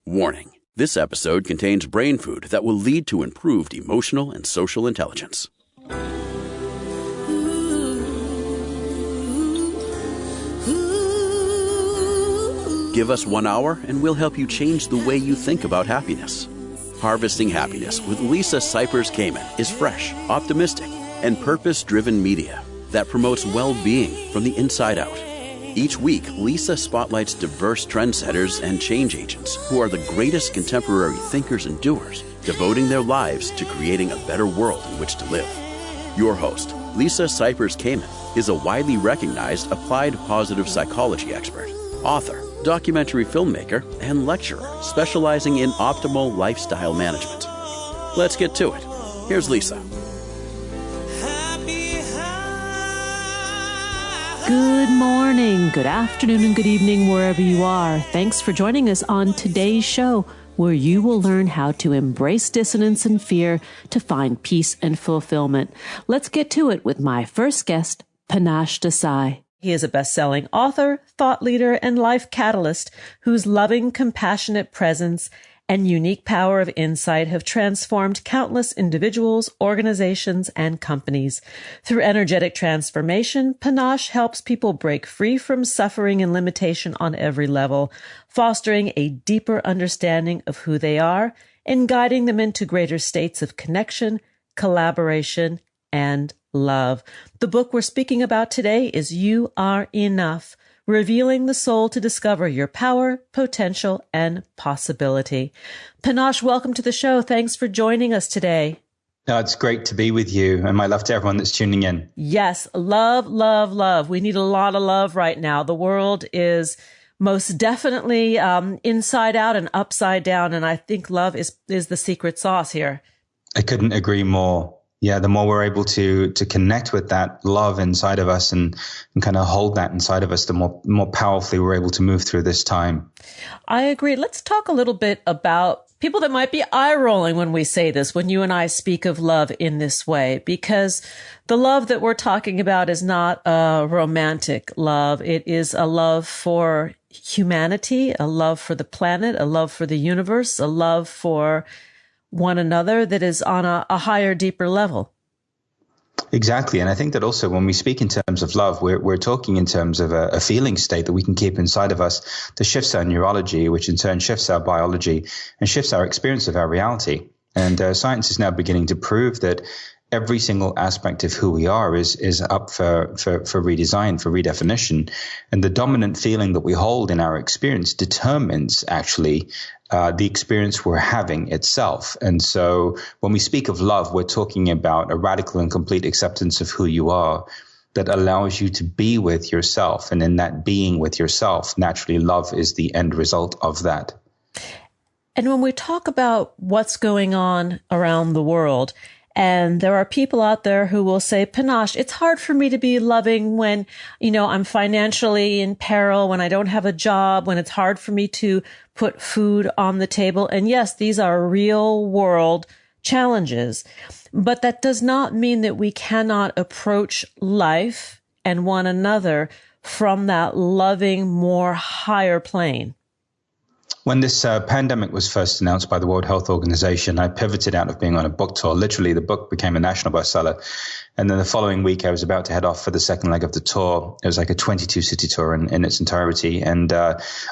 Warning. This episode contains brain food that will lead to improved emotional and social intelligence. Give us 1 hour and we'll help you change the way you think about happiness. Harvesting Happiness with Lisa Cypers Kamen is fresh, optimistic, and purpose-driven media that promotes well-being from the inside out. Each week, Lisa spotlights diverse trendsetters and change agents who are the greatest contemporary thinkers and doers, devoting their lives to creating a better world in which to live. Your host, Lisa Cypers Kamen, is a widely recognized applied positive psychology expert, author, documentary filmmaker, and lecturer specializing in optimal lifestyle management. Let's get to it. Here's Lisa. Good morning, good afternoon, and good evening wherever you are. Thanks for joining us on today's show, where you will learn how to embrace dissonance and fear to find peace and fulfillment. Let's get to it with my first guest, Panache Desai. He is a best-selling author, thought leader, and life catalyst whose loving, compassionate presence and unique power of insight have transformed countless individuals, organizations, and companies. Through energetic transformation, Panache helps people break free from suffering and limitation on every level, fostering a deeper understanding of who they are and guiding them into greater states of connection, collaboration, and love. The book we're speaking about today is You Are Enough, Revealing the Soul to Discover Your Power, Potential, and Possibility. Panache, welcome to the show. Thanks for joining us today. It's great to be with you, and my love to everyone that's tuning in. Yes, love, love, love. We need a lot of love right now. The world is most definitely inside out and upside down, and I think love is the secret sauce here. I couldn't agree more. Yeah, the more we're able to connect with that love inside of us and kind of hold that inside of us, the more powerfully we're able to move through this time. I agree. Let's talk a little bit about people that might be eye-rolling when we say this, when you and I speak of love in this way, because the love that we're talking about is not a romantic love. It is a love for humanity, a love for the planet, a love for the universe, a love for one another that is on a higher, deeper level. Exactly. And I think that also when we speak in terms of love, we're talking in terms of a feeling state that we can keep inside of us that shifts our neurology, which in turn shifts our biology and shifts our experience of our reality. And science is now beginning to prove that every single aspect of who we are is up for redesign, for redefinition. And the dominant feeling that we hold in our experience determines actually the experience we're having itself. And so when we speak of love, we're talking about a radical and complete acceptance of who you are that allows you to be with yourself. And in that being with yourself, naturally, love is the end result of that. And when we talk about what's going on around the world, and there are people out there who will say, Panache, it's hard for me to be loving when, I'm financially in peril, when I don't have a job, when it's hard for me to put food on the table. And yes, these are real world challenges, but that does not mean that we cannot approach life and one another from that loving, more higher plane. When this pandemic was first announced by the World Health Organization, I pivoted out of being on a book tour. Literally, the book became a national bestseller. And then the following week, I was about to head off for the second leg of the tour. It was like a 22-city tour in its entirety. And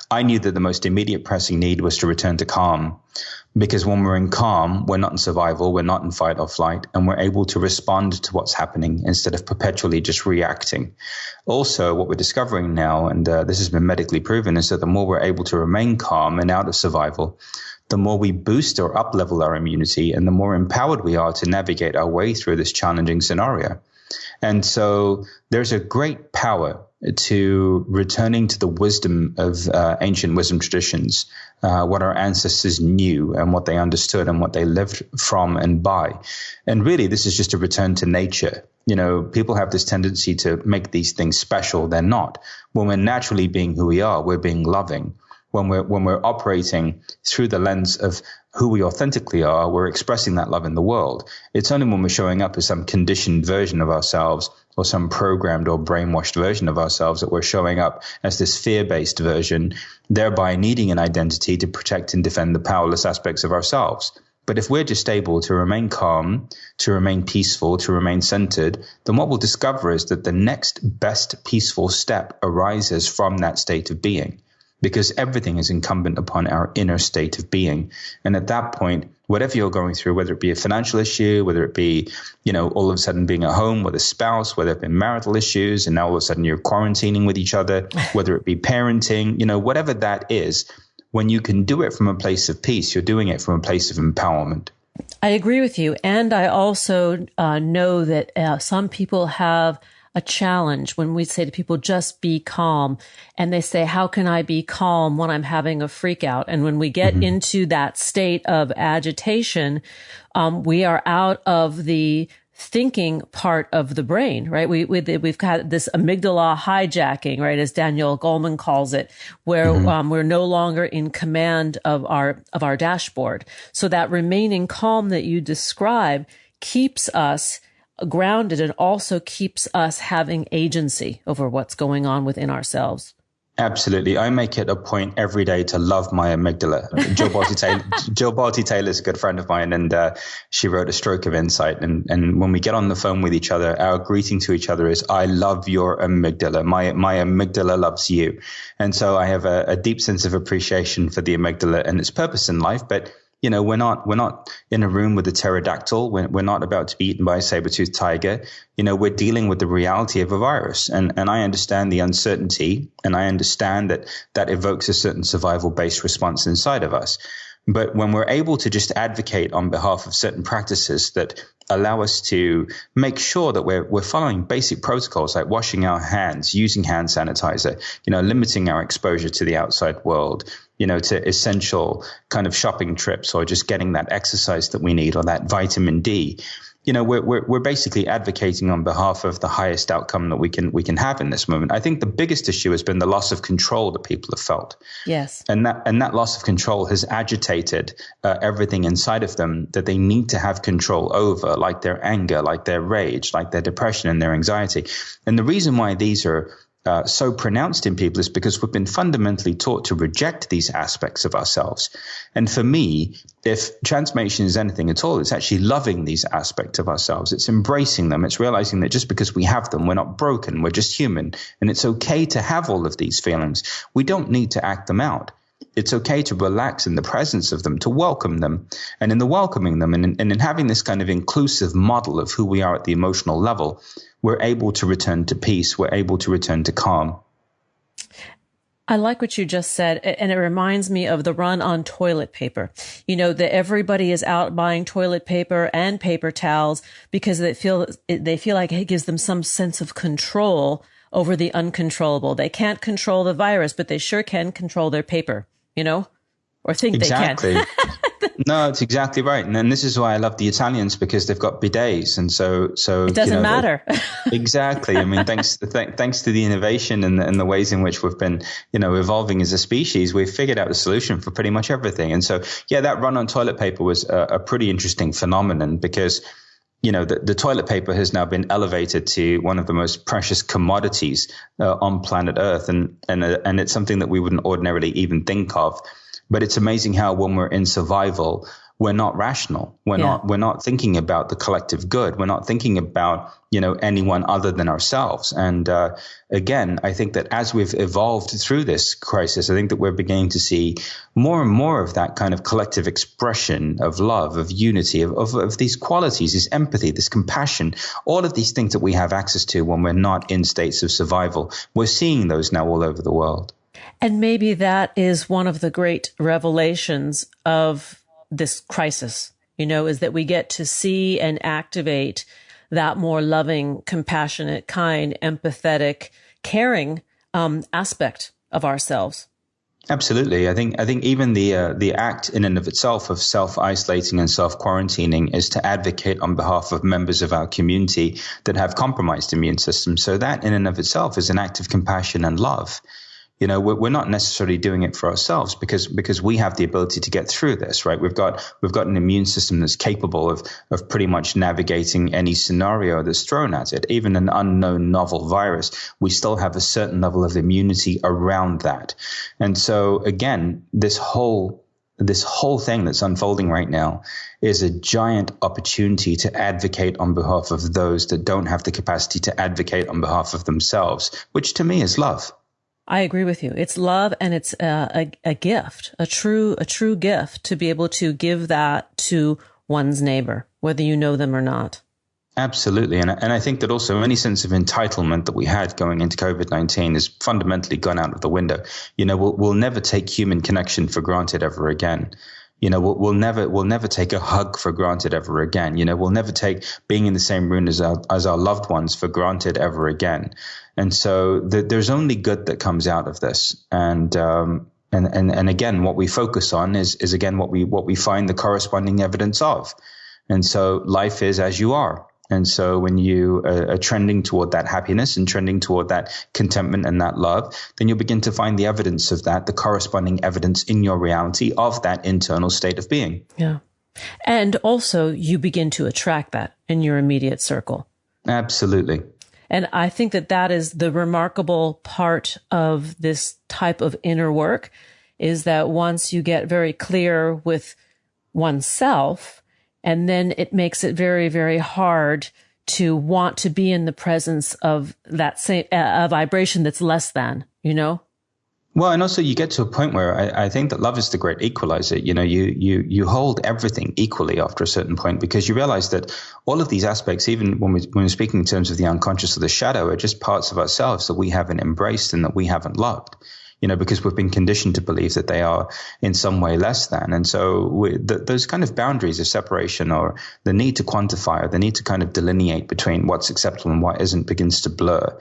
I knew that the most immediate pressing need was to return to calm. Because when we're in calm, we're not in survival, we're not in fight or flight, and we're able to respond to what's happening instead of perpetually just reacting. Also, what we're discovering now, and this has been medically proven, is that the more we're able to remain calm and out of survival, the more we boost or up-level our immunity and the more empowered we are to navigate our way through this challenging scenario. And so there's a great power to returning to the wisdom of ancient wisdom traditions, what our ancestors knew and what they understood and what they lived from and by. And really, this is just a return to nature. People have this tendency to make these things special. They're not. When we're naturally being who we are, we're being loving. When we're operating through the lens of who we authentically are, we're expressing that love in the world. It's only when we're showing up as some conditioned version of ourselves or some programmed or brainwashed version of ourselves, that we're showing up as this fear-based version, thereby needing an identity to protect and defend the powerless aspects of ourselves. But if we're just able to remain calm, to remain peaceful, to remain centered, then what we'll discover is that the next best peaceful step arises from that state of being, because everything is incumbent upon our inner state of being. And at that point, whatever you're going through, whether it be a financial issue, whether it be, all of a sudden being at home with a spouse, whether it be marital issues, and now all of a sudden you're quarantining with each other, whether it be parenting, whatever that is, when you can do it from a place of peace, you're doing it from a place of empowerment. I agree with you. And I also know that some people have a challenge when we say to people, just be calm. And they say, how can I be calm when I'm having a freak out? And when we get into that state of agitation, we are out of the thinking part of the brain, right? We've got this amygdala hijacking, right? As Daniel Goleman calls it, where we're no longer in command of our dashboard. So that remaining calm that you describe keeps us grounded and also keeps us having agency over what's going on within ourselves. Absolutely. I make it a point every day to love my amygdala. Jill Barty Taylor is a good friend of mine, and she wrote A Stroke of Insight. And when we get on the phone with each other, our greeting to each other is, I love your amygdala. My amygdala loves you. And so I have a deep sense of appreciation for the amygdala and its purpose in life. But we're not in a room with a pterodactyl. We're not about to be eaten by a saber-toothed tiger. We're dealing with the reality of a virus. And I understand the uncertainty, and I understand that evokes a certain survival-based response inside of us. But when we're able to just advocate on behalf of certain practices that allow us to make sure that we're following basic protocols like washing our hands, using hand sanitizer, limiting our exposure to the outside world, to essential kind of shopping trips, or just getting that exercise that we need, or that vitamin D. We're basically advocating on behalf of the highest outcome that we can have in this moment. I think the biggest issue has been the loss of control that people have felt. Yes. And that loss of control has agitated everything inside of them that they need to have control over, like their anger, like their rage, like their depression and their anxiety. And the reason why these are so pronounced in people is because we've been fundamentally taught to reject these aspects of ourselves. And for me, if transformation is anything at all, it's actually loving these aspects of ourselves. It's embracing them. It's realizing that just because we have them, we're not broken. We're just human. And it's okay to have all of these feelings. We don't need to act them out. It's okay to relax in the presence of them, to welcome them. And in the welcoming them and in having this kind of inclusive model of who we are at the emotional level, we're able to return to peace. We're able to return to calm. I like what you just said, and it reminds me of the run on toilet paper. That everybody is out buying toilet paper and paper towels because they feel like it gives them some sense of control over the uncontrollable. They can't control the virus, but they sure can control their paper, or think exactly. They can. No, it's exactly right. And then this is why I love the Italians, because they've got bidets. And so it doesn't matter. Exactly. I mean, thanks to the innovation and the ways in which we've been, evolving as a species, we've figured out a solution for pretty much everything. And so, that run on toilet paper was a pretty interesting phenomenon, because the toilet paper has now been elevated to one of the most precious commodities on planet Earth. And it's something that we wouldn't ordinarily even think of. But it's amazing how when we're in survival, we're not rational. We're not thinking about the collective good. We're not thinking about, anyone other than ourselves. And again, I think that as we've evolved through this crisis, I think that we're beginning to see more and more of that kind of collective expression of love, of unity, of these qualities, this empathy, this compassion, all of these things that we have access to when we're not in states of survival. We're seeing those now all over the world. And maybe that is one of the great revelations of this crisis, is that we get to see and activate that more loving, compassionate, kind, empathetic, caring aspect of ourselves. Absolutely. I think even the act in and of itself of self-isolating and self-quarantining is to advocate on behalf of members of our community that have compromised immune systems. So that in and of itself is an act of compassion and love. We're not necessarily doing it for ourselves because we have the ability to get through this, right? We've got an immune system that's capable of pretty much navigating any scenario that's thrown at it. Even an unknown novel virus, we still have a certain level of immunity around that. And so again, this whole thing that's unfolding right now is a giant opportunity to advocate on behalf of those that don't have the capacity to advocate on behalf of themselves, which to me is love. I agree with you. It's love, and it's a gift, a true gift to be able to give that to one's neighbor, whether you know them or not. Absolutely. And I think that also any sense of entitlement that we had going into COVID-19 has fundamentally gone out of the window. We'll never take human connection for granted ever again. We'll never take a hug for granted ever again. We'll never take being in the same room as our loved ones for granted ever again. And so there's only good that comes out of this. And again, what we focus on is again what we find the corresponding evidence of. And so life is as you are. And so when you are trending toward that happiness and trending toward that contentment and that love, then you'll begin to find the evidence of that, the corresponding evidence in your reality of that internal state of being. Yeah. And also you begin to attract that in your immediate circle. Absolutely. And I think that is the remarkable part of this type of inner work, is that once you get very clear with oneself, and then it makes it very, very hard to want to be in the presence of that same a vibration that's less than, Well, and also you get to a point where I think that love is the great equalizer. You hold everything equally after a certain point, because you realize that all of these aspects, even when we're speaking in terms of the unconscious or the shadow, are just parts of ourselves that we haven't embraced and that we haven't loved. Because we've been conditioned to believe that they are in some way less than. And so those kind of boundaries of separation, or the need to quantify, or the need to kind of delineate between what's acceptable and what isn't, begins to blur.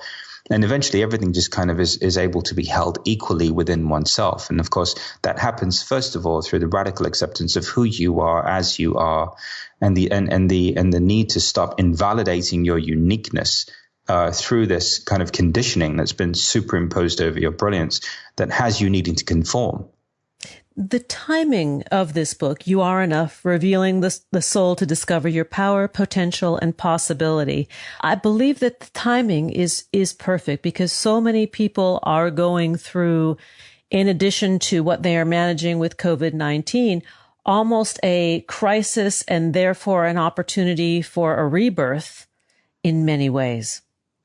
And eventually everything just kind of is able to be held equally within oneself. And of course, that happens first of all through the radical acceptance of who you are as you are, and the need to stop invalidating your uniqueness through this kind of conditioning that's been superimposed over your brilliance that has you needing to conform. The timing of this book, You Are Enough, revealing the soul to discover your power, potential, and possibility. I believe that the timing is perfect, because so many people are going through, in addition to what they are managing with COVID-19, almost a crisis and therefore an opportunity for a rebirth in many ways.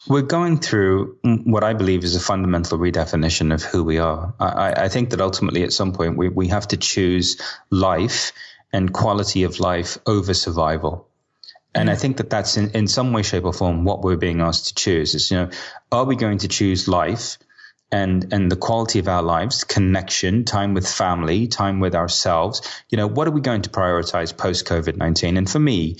We're going through what I believe is a fundamental redefinition of who we are. I think that ultimately at some point we have to choose life and quality of life over survival. And I think that that's in some way, shape or form what we're being asked to choose is, are we going to choose life and the quality of our lives, connection, time with family, time with ourselves? What are we going to prioritize post COVID-19? And for me,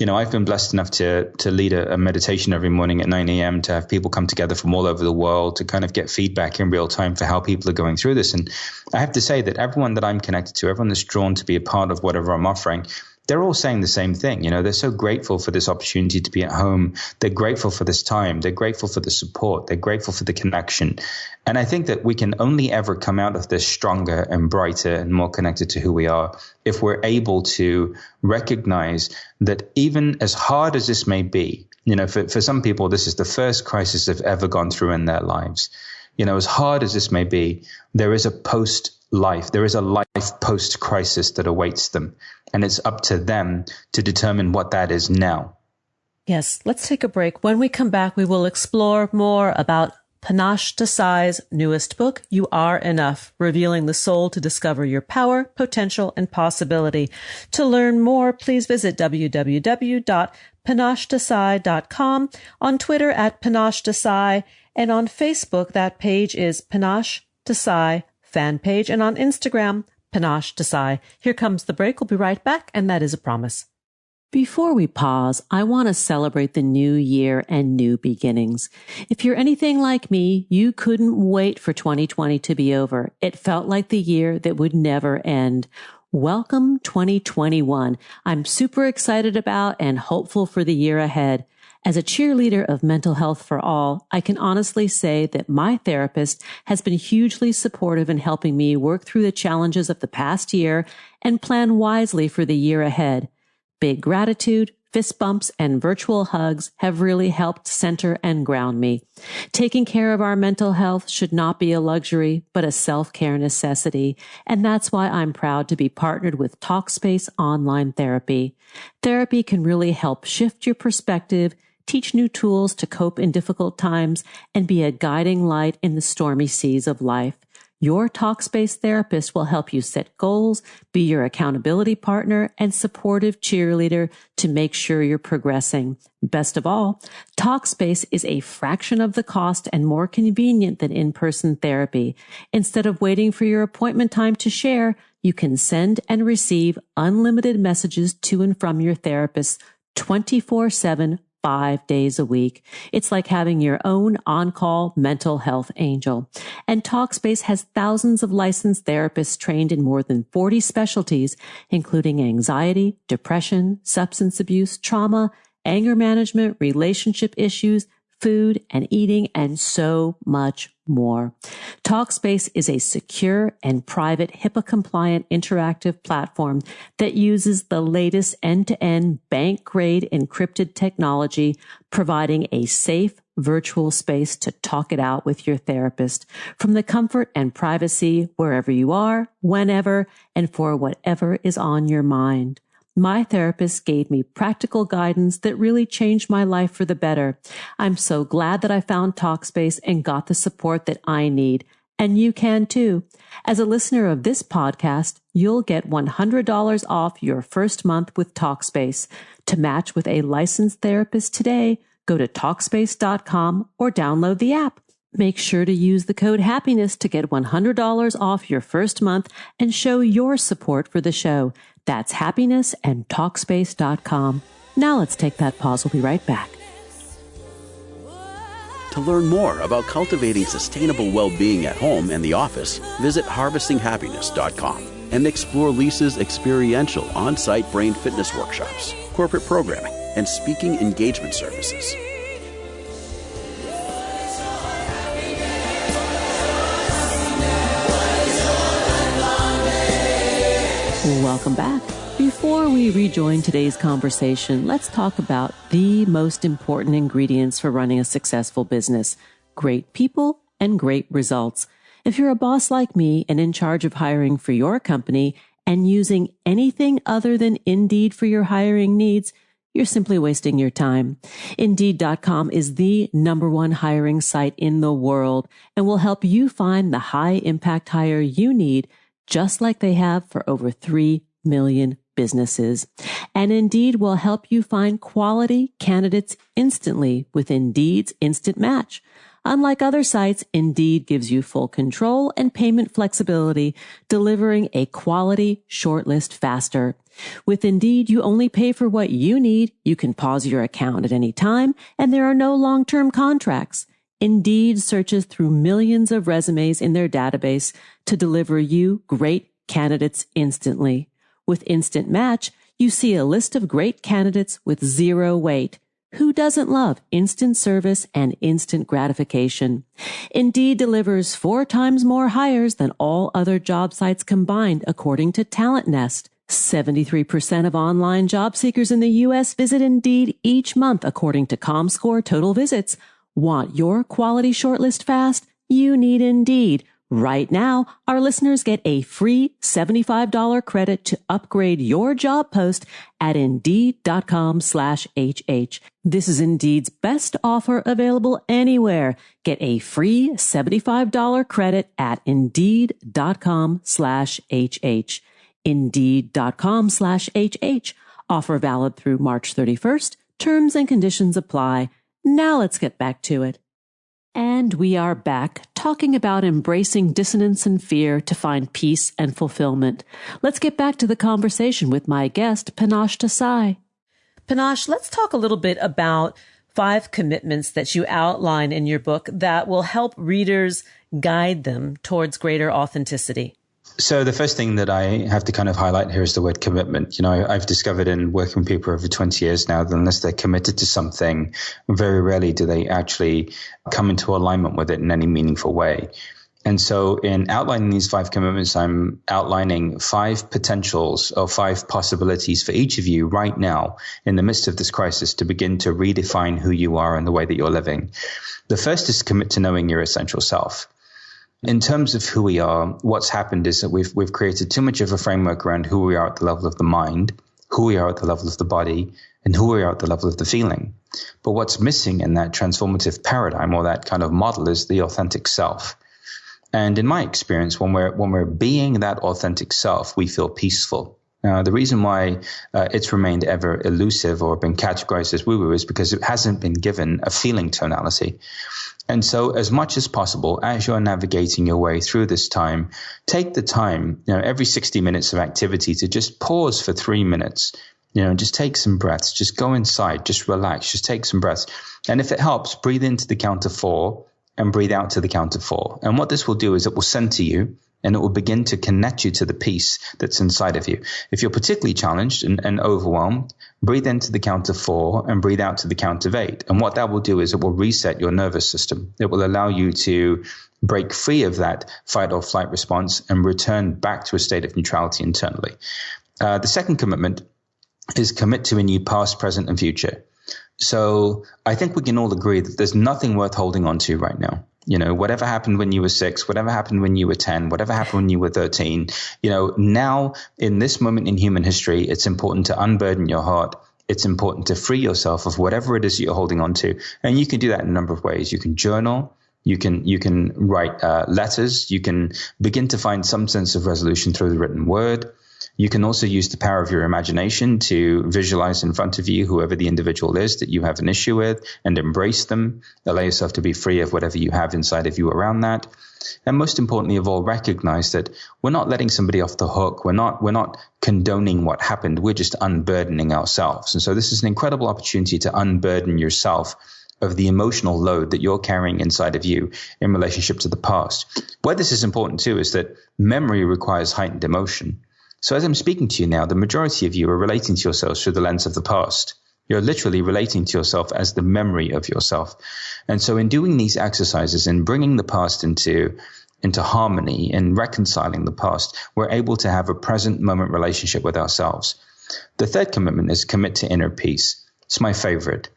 I've been blessed enough to lead a meditation every morning at 9 a.m., to have people come together from all over the world to kind of get feedback in real time for how people are going through this. And I have to say that everyone that I'm connected to, everyone that's drawn to be a part of whatever I'm offering, they're all saying the same thing. They're so grateful for this opportunity to be at home. They're grateful for this time. They're grateful for the support. They're grateful for the connection. And I think that we can only ever come out of this stronger and brighter and more connected to who we are if we're able to recognize that even as hard as this may be, for some people, this is the first crisis they've ever gone through in their lives. As hard as this may be, there is a post-life. There is a life post-crisis that awaits them. And it's up to them to determine what that is now. Yes, let's take a break. When we come back, we will explore more about Panache Desai's newest book, You Are Enough, revealing the soul to discover your power, potential, and possibility. To learn more, please visit www.panachedesai.com, on Twitter @PanacheDesai, and on Facebook, that page is Panache Desai fan page, and on Instagram, Panache Desai. Here comes the break. We'll be right back, and that is a promise. Before we pause, I want to celebrate the new year and new beginnings. If you're anything like me, you couldn't wait for 2020 to be over. It felt like the year that would never end. Welcome 2021. I'm super excited about and hopeful for the year ahead. As a cheerleader of mental health for all, I can honestly say that my therapist has been hugely supportive in helping me work through the challenges of the past year and plan wisely for the year ahead. Big gratitude, fist bumps, and virtual hugs have really helped center and ground me. Taking care of our mental health should not be a luxury, but a self-care necessity. And that's why I'm proud to be partnered with Talkspace Online Therapy. Therapy can really help shift your perspective, teach new tools to cope in difficult times, and be a guiding light in the stormy seas of life. Your Talkspace therapist will help you set goals, be your accountability partner, and supportive cheerleader to make sure you're progressing. Best of all, Talkspace is a fraction of the cost and more convenient than in-person therapy. Instead of waiting for your appointment time to share, you can send and receive unlimited messages to and from your therapist 24/7, 5 days a week. It's like having your own on-call mental health angel. And Talkspace has thousands of licensed therapists trained in more than 40 specialties, including anxiety, depression, substance abuse, trauma, anger management, relationship issues, food and eating, and so much more. Talkspace is a secure and private HIPAA-compliant interactive platform that uses the latest end-to-end bank-grade encrypted technology, providing a safe virtual space to talk it out with your therapist from the comfort and privacy wherever you are, whenever, and for whatever is on your mind. My therapist gave me practical guidance that really changed my life for the better. I'm so glad that I found Talkspace and got the support that I need. And you can too. As a listener of this podcast, you'll get $100 off your first month with Talkspace. To match with a licensed therapist today, go to Talkspace.com or download the app. Make sure to use the code HAPPINESS to get $100 off your first month and show your support for the show. That's happiness and Talkspace.com. Now let's take that pause. We'll be right back. To learn more about cultivating sustainable well-being at home and the office, visit harvestinghappiness.com and explore Lisa's experiential on-site brain fitness workshops, corporate programming, and speaking engagement services. Welcome back. Before we rejoin today's conversation, let's talk about the most important ingredients for running a successful business: great people and great results. If you're a boss like me and in charge of hiring for your company and using anything other than Indeed for your hiring needs, you're simply wasting your time. Indeed.com is the #1 hiring site in the world and will help you find the high-impact hire you need, just like they have for over 3 million businesses. And Indeed will help you find quality candidates instantly with Indeed's Instant Match. Unlike other sites, Indeed gives you full control and payment flexibility, delivering a quality shortlist faster. With Indeed, you only pay for what you need. You can pause your account at any time, and there are no long-term contracts. Indeed searches through millions of resumes in their database to deliver you great candidates instantly. With Instant Match, you see a list of great candidates with zero wait. Who doesn't love instant service and instant gratification? Indeed delivers 4 times more hires than all other job sites combined, according to Talent Nest. 73% of online job seekers in the U.S. visit Indeed each month, according to ComScore Total Visits. Want your quality shortlist fast? You need Indeed. Right now, our listeners get a free $75 credit to upgrade your job post at Indeed.com/HH. This is Indeed's best offer available anywhere. Get a free $75 credit at Indeed.com/HH. Indeed.com/HH. Offer valid through March 31st. Terms and conditions apply. Now let's get back to it. And we are back talking about embracing dissonance and fear to find peace and fulfillment. Let's get back to the conversation with my guest, Panache Desai. Panache, let's talk a little bit about 5 commitments that you outline in your book that will help readers guide them towards greater authenticity. So the first thing that I have to kind of highlight here is the word commitment. You know, I've discovered in working with people over 20 years now that unless they're committed to something, very rarely do they actually come into alignment with it in any meaningful way. And so in outlining these 5 commitments, I'm outlining 5 potentials or 5 possibilities for each of you right now in the midst of this crisis to begin to redefine who you are and the way that you're living. The first is commit to knowing your essential self. In terms of who we are, what's happened is that we've created too much of a framework around who we are at the level of the mind, who we are at the level of the body, and who we are at the level of the feeling. But what's missing in that transformative paradigm or that kind of model is the authentic self. And in my experience, when we're being that authentic self, we feel peaceful. The reason why it's remained ever elusive or been categorized as woo-woo is because it hasn't been given a feeling tonality. And so as much as possible, as you're navigating your way through this time, take the time, every 60 minutes of activity to just pause for 3 minutes, just take some breaths, just go inside, just relax, just take some breaths. And if it helps, breathe into the count of 4 and breathe out to the count of 4. And what this will do is it will center you, and it will begin to connect you to the peace that's inside of you. If you're particularly challenged and overwhelmed, breathe into the count of 4 and breathe out to the count of 8. And what that will do is it will reset your nervous system. It will allow you to break free of that fight or flight response and return back to a state of neutrality internally. The second commitment is commit to a new past, present, and future. So I think we can all agree that there's nothing worth holding on to right now. Whatever happened when you were 6, whatever happened when you were 10, whatever happened when you were 13, now in this moment in human history, it's important to unburden your heart. It's important to free yourself of whatever it is that you're holding on to. And you can do that in a number of ways. You can journal. You can write letters. You can begin to find some sense of resolution through the written word. You can also use the power of your imagination to visualize in front of you whoever the individual is that you have an issue with and embrace them. Allow yourself to be free of whatever you have inside of you around that. And most importantly of all, recognize that we're not letting somebody off the hook. We're not condoning what happened. We're just unburdening ourselves. And so this is an incredible opportunity to unburden yourself of the emotional load that you're carrying inside of you in relationship to the past. Why this is important too is that memory requires heightened emotion. So as I'm speaking to you now, the majority of you are relating to yourselves through the lens of the past. You're literally relating to yourself as the memory of yourself. And so in doing these exercises and bringing the past into harmony and reconciling the past, we're able to have a present moment relationship with ourselves. The third commitment is commit to inner peace. It's my favorite.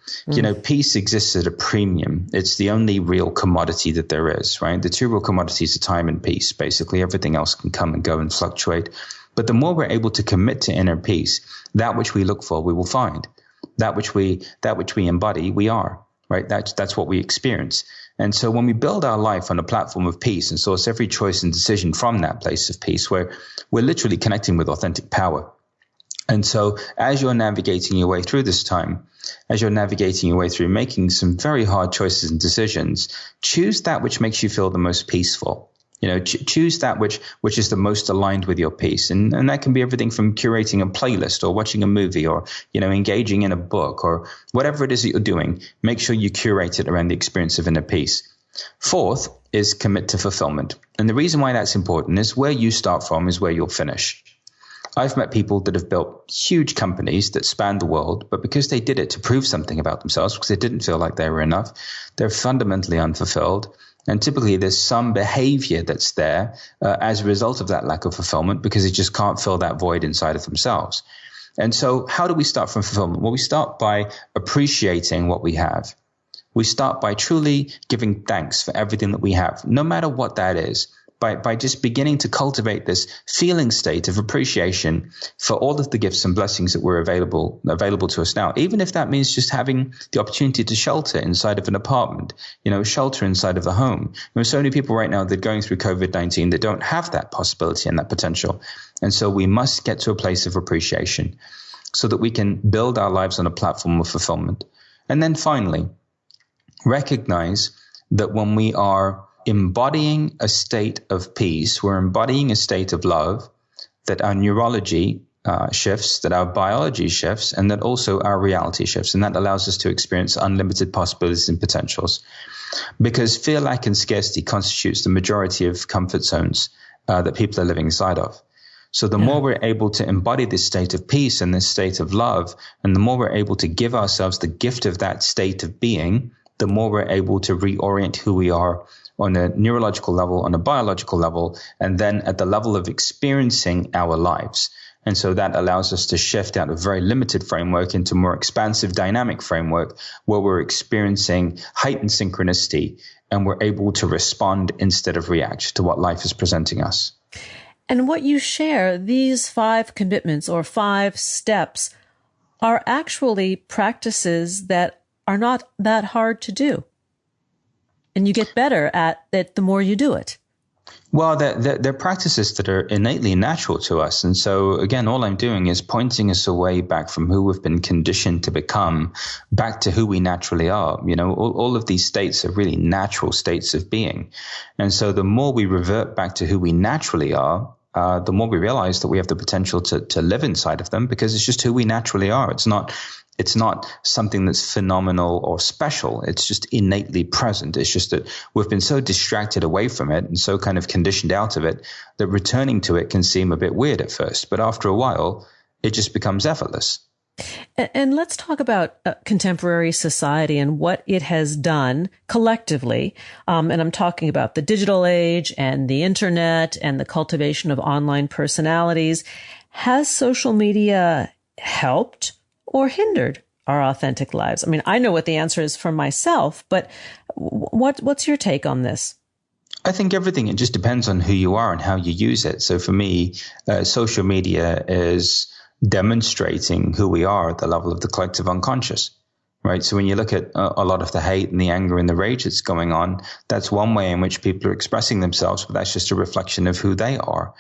Peace exists at a premium. It's the only real commodity that there is, right? The two real commodities are time and peace. Basically, everything else can come and go and fluctuate. But the more we're able to commit to inner peace, that which we look for, we will find. That which we embody, we are, right? That's what we experience. And so when we build our life on a platform of peace and source every choice and decision from that place of peace, where we're literally connecting with authentic power. And so as you're navigating your way through this time, as you're navigating your way through making some very hard choices and decisions, choose that which makes you feel the most peaceful. Choose that which is the most aligned with your peace. And that can be everything from curating a playlist or watching a movie or, engaging in a book or whatever it is that you're doing. Make sure you curate it around the experience of inner peace. Fourth is commit to fulfillment. And the reason why that's important is where you start from is where you'll finish. I've met people that have built huge companies that span the world, but because they did it to prove something about themselves, because they didn't feel like they were enough, they're fundamentally unfulfilled. And typically there's some behavior that's there as a result of that lack of fulfillment because they just can't fill that void inside of themselves. And so how do we start from fulfillment? Well, we start by appreciating what we have. We start by truly giving thanks for everything that we have, no matter what that is. By just beginning to cultivate this feeling state of appreciation for all of the gifts and blessings that were available to us now, even if that means just having the opportunity to shelter inside of an apartment, shelter inside of a home. There are so many people right now that are going through COVID-19 that don't have that possibility and that potential. And so we must get to a place of appreciation so that we can build our lives on a platform of fulfillment. And then finally, recognize that when we are embodying a state of peace, we're embodying a state of love, that our neurology shifts, that our biology shifts, and that also our reality shifts. And that allows us to experience unlimited possibilities and potentials. Because fear, lack, and scarcity constitutes the majority of comfort zones. that people are living inside of. So the more we're able to embody this state of peace and this state of love, and the more we're able to give ourselves the gift of that state of being, the more we're able to reorient who we are on a neurological level, on a biological level, and then at the level of experiencing our lives. And so that allows us to shift out of a very limited framework into a more expansive, dynamic framework where we're experiencing heightened synchronicity and we're able to respond instead of react to what life is presenting us. And what you share, these 5 commitments or 5 steps, are actually practices that are not that hard to do. And you get better at it the more you do it. Well, they're practices that are innately natural to us. And so, again, all I'm doing is pointing us away back from who we've been conditioned to become, back to who we naturally are. You know, all of these states are really natural states of being. And so the more we revert back to who we naturally are, the more we realize that we have the potential to live inside of them, because it's just who we naturally are. It's not something that's phenomenal or special. It's just innately present. It's just that we've been so distracted away from it and so kind of conditioned out of it that returning to it can seem a bit weird at first. But after a while, it just becomes effortless. And let's talk about contemporary society and what it has done collectively. And I'm talking about the digital age and the internet and the cultivation of online personalities. Has social media helped or hindered our authentic lives? I mean, I know what the answer is for myself, but what's your take on this? I think everything, it just depends on who you are and how you use it. So for me, social media is demonstrating who we are at the level of the collective unconscious, right? So when you look at a lot of the hate and the anger and the rage that's going on, that's one way in which people are expressing themselves, but that's just a reflection of who they are.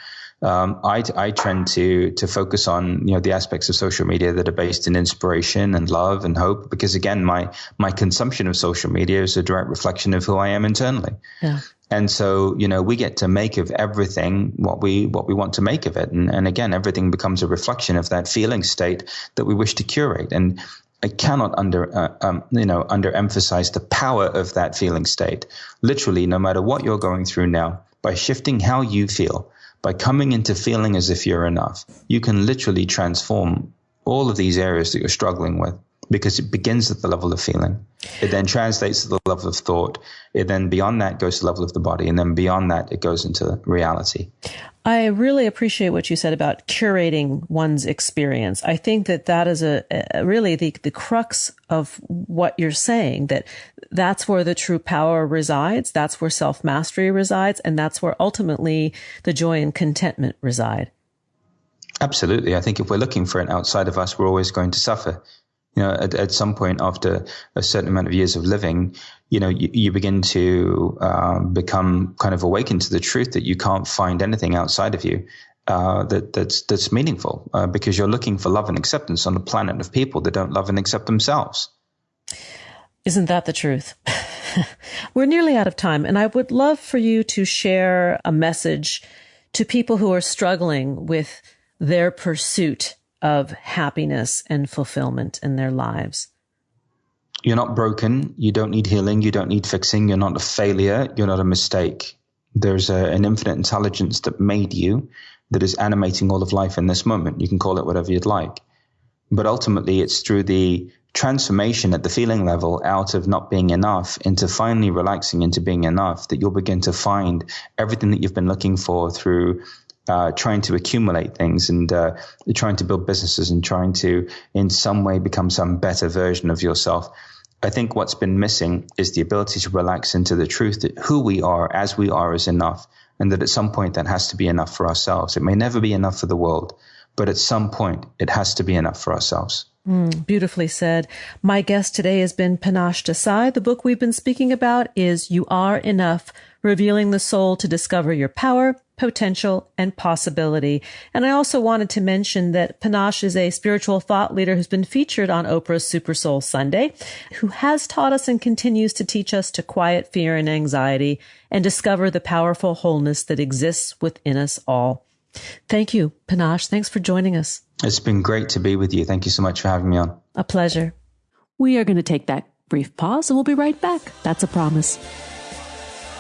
I tend to focus on, the aspects of social media that are based in inspiration and love and hope, because again, my consumption of social media is a direct reflection of who I am internally. Yeah. And so, we get to make of everything what we want to make of it. And again, everything becomes a reflection of that feeling state that we wish to curate. And I cannot underemphasize the power of that feeling state. Literally, no matter what you're going through now, by shifting how you feel, by coming into feeling as if you're enough, you can literally transform all of these areas that you're struggling with, because it begins at the level of feeling. It then translates to the level of thought. It then beyond that goes to the level of the body. And then beyond that, it goes into reality. I really appreciate what you said about curating one's experience. I think that is really the crux of what you're saying, that's where the true power resides. That's where self-mastery resides. And that's where ultimately the joy and contentment reside. Absolutely. I think if we're looking for it outside of us, we're always going to suffer. At some point after a certain amount of years of living, you begin to become kind of awakened to the truth that you can't find anything outside of you that's meaningful, because you're looking for love and acceptance on a planet of people that don't love and accept themselves. Isn't that the truth? We're nearly out of time, and I would love for you to share a message to people who are struggling with their pursuit of happiness and fulfillment in their lives. You're not broken. You don't need healing. You don't need fixing. You're not a failure. You're not a mistake. There's an infinite intelligence that made you, that is animating all of life in this moment. You can call it whatever you'd like. But ultimately, it's through the transformation at the feeling level out of not being enough into finally relaxing into being enough that you'll begin to find everything that you've been looking for through trying to accumulate things and trying to build businesses and trying to in some way become some better version of yourself. I think what's been missing is the ability to relax into the truth that who we are as we are is enough, and that at some point that has to be enough for ourselves. It may never be enough for the world, but at some point it has to be enough for ourselves. Beautifully said. My guest today has been Panache Desai. The book we've been speaking about is You Are Enough, Revealing the Soul to Discover Your Power, Potential, and Possibility. And I also wanted to mention that Panache is a spiritual thought leader who's been featured on Oprah's Super Soul Sunday, who has taught us and continues to teach us to quiet fear and anxiety and discover the powerful wholeness that exists within us all. Thank you, Panache. Thanks for joining us. It's been great to be with you. Thank you so much for having me on. A pleasure. We are going to take that brief pause and we'll be right back. That's a promise.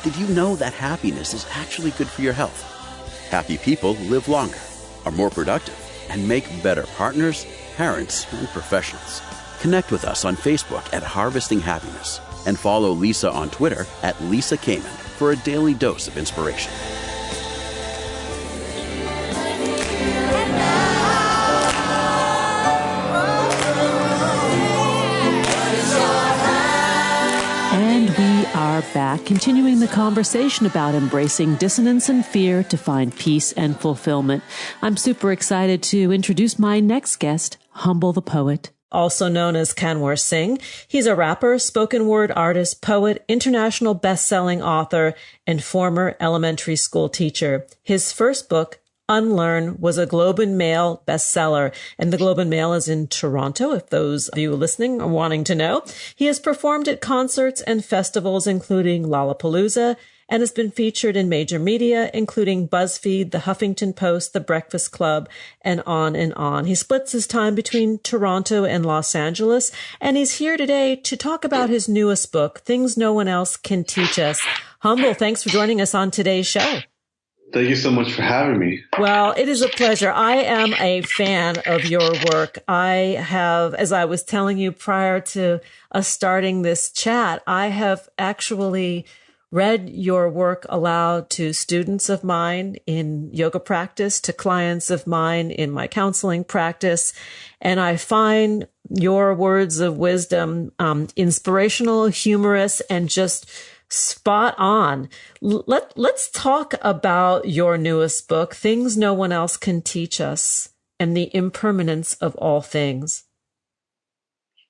Did you know that happiness is actually good for your health? Happy people live longer, are more productive, and make better partners, parents, and professionals. Connect with us on Facebook at Harvesting Happiness and follow Lisa on Twitter at Lisa Kamen for a daily dose of inspiration. And we are back, continuing the conversation about embracing dissonance and fear to find peace and fulfillment. I'm super excited to introduce my next guest, Humble the Poet. Also known as Kanwer Singh. He's a rapper, spoken word artist, poet, international best-selling author, and former elementary school teacher. His first book, Unlearn, was a Globe and Mail bestseller, and the Globe and Mail is in Toronto, if those of you listening are wanting to know. He has performed at concerts and festivals, including Lollapalooza, and has been featured in major media, including BuzzFeed, The Huffington Post, The Breakfast Club, and on and on. He splits his time between Toronto and Los Angeles, and he's here today to talk about his newest book, Things No One Else Can Teach Us. Humble, thanks for joining us on today's show. Thank you so much for having me. Well, it is a pleasure. I am a fan of your work. I have, as I was telling you prior to us starting this chat, I have actually read your work aloud to students of mine in yoga practice, to clients of mine in my counseling practice. And I find your words of wisdom inspirational, humorous, and just spot on. Let's talk about your newest book, Things No One Else Can Teach Us, and the Impermanence of All Things.